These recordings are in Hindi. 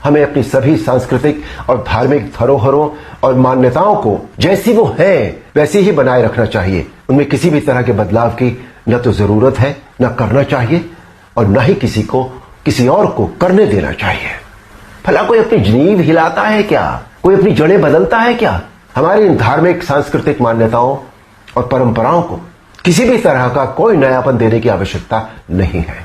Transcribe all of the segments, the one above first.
हमें अपनी सभी सांस्कृतिक और धार्मिक धरोहरों और मान्यताओं को जैसी वो है वैसी ही बनाए रखना चाहिए। उनमें किसी भी तरह के बदलाव की न तो जरूरत है, न करना चाहिए और न ही किसी और को करने देना चाहिए। भला कोई अपनी नींव हिलाता है क्या? कोई अपनी जड़ें बदलता है क्या? हमारी इन धार्मिक सांस्कृतिक मान्यताओं और परंपराओं को किसी भी तरह का कोई नयापन देने की आवश्यकता नहीं है।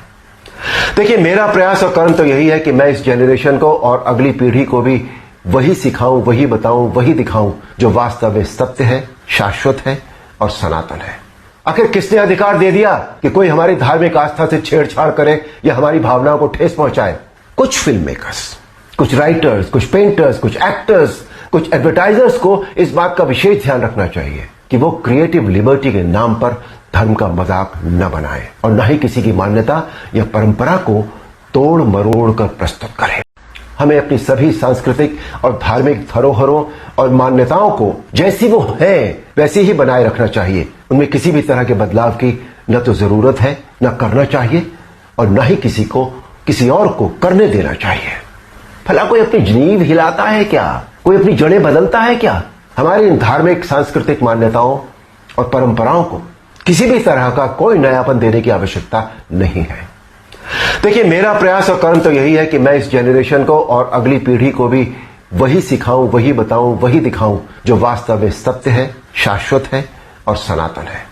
देखिए, मेरा प्रयास और कर्म तो यही है कि मैं इस जनरेशन को और अगली पीढ़ी को भी वही सिखाऊं, वही बताऊं, वही दिखाऊं जो वास्तव में सत्य है, शाश्वत है और सनातन है। आखिर किसने अधिकार दे दिया कि कोई हमारी धार्मिक आस्था से छेड़छाड़ करे या हमारी भावनाओं को ठेस पहुंचाए? कुछ फिल्म मेकर्स, कुछ राइटर्स, कुछ पेंटर्स, कुछ एक्टर्स, कुछ एडवर्टाइजर्स को इस बात का विशेष ध्यान रखना चाहिए कि वो क्रिएटिव लिबर्टी के नाम पर धर्म का मजाक न बनाए और न ही किसी की मान्यता या परंपरा को तोड़ मरोड़ कर प्रस्तुत करें। हमें अपनी सभी सांस्कृतिक और धार्मिक धरोहरों और मान्यताओं को जैसी वो है वैसी ही बनाए रखना चाहिए। उनमें किसी भी तरह के बदलाव की न तो जरूरत है, न करना चाहिए और न ही किसी और को करने देना चाहिए। भला कोई अपनी नींव हिलाता है क्या? कोई अपनी जड़ें बदलता है क्या? हमारी इन धार्मिक सांस्कृतिक मान्यताओं और परंपराओं को किसी भी तरह का कोई नयापन देने की आवश्यकता नहीं है। देखिए, मेरा प्रयास और कर्म तो यही है कि मैं इस जनरेशन को और अगली पीढ़ी को भी वही सिखाऊं, वही बताऊं, वही दिखाऊं जो वास्तव में सत्य है, शाश्वत है और सनातन है।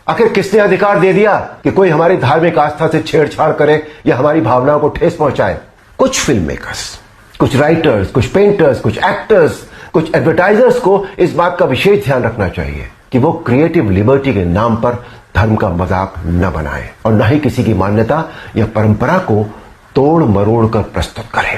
आखिर किसने अधिकार दे दिया कि कोई हमारी धार्मिक आस्था से छेड़छाड़ करे या हमारी भावनाओं को ठेस पहुंचाए? कुछ फिल्म मेकर्स, कुछ राइटर्स, कुछ पेंटर्स, कुछ एक्टर्स, कुछ एडवर्टाइजर्स को इस बात का विशेष ध्यान रखना चाहिए कि वो क्रिएटिव लिबर्टी के नाम पर धर्म का मजाक न बनाए और न ही किसी की मान्यता या परंपरा को तोड़ मरोड़ कर प्रस्तुत करें।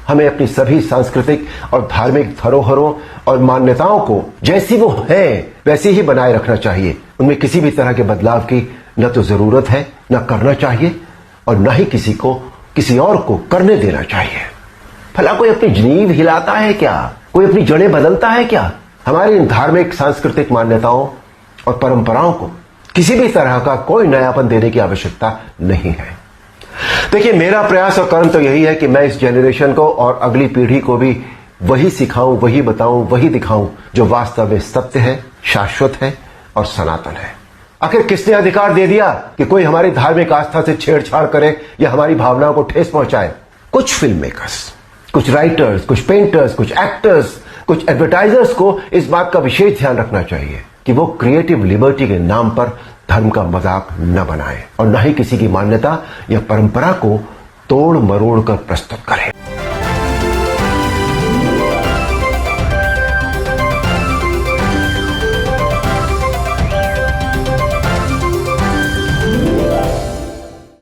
हमें अपनी सभी सांस्कृतिक और धार्मिक धरोहरों और मान्यताओं को जैसी वो है वैसी ही बनाए रखना चाहिए। उनमें किसी भी तरह के बदलाव की न तो जरूरत है, न करना चाहिए और न ही किसी और को करने देना चाहिए। भला कोई अपनी नींव हिलाता है क्या? कोई अपनी जड़ें बदलता है क्या? हमारी इन धार्मिक सांस्कृतिक मान्यताओं और परंपराओं को किसी भी तरह का कोई नयापन देने की आवश्यकता नहीं है। देखिए, मेरा प्रयास और कर्म तो यही है कि मैं इस जनरेशन को और अगली पीढ़ी को भी वही सिखाऊं, वही बताऊं, वही दिखाऊं जो वास्तव में सत्य है, शाश्वत है और सनातन है। आखिर किसने अधिकार दे दिया कि कोई हमारी धार्मिक आस्था से छेड़छाड़ करे या हमारी भावनाओं को ठेस पहुंचाए? कुछ फिल्म मेकर्स, कुछ राइटर्स, कुछ पेंटर्स, कुछ एक्टर्स, कुछ एडवर्टाइजर्स को इस बात का विशेष ध्यान रखना चाहिए कि वो क्रिएटिव लिबर्टी के नाम पर धर्म का मजाक न बनाए और न ही किसी की मान्यता या परंपरा को तोड़ मरोड़ कर प्रस्तुत करें।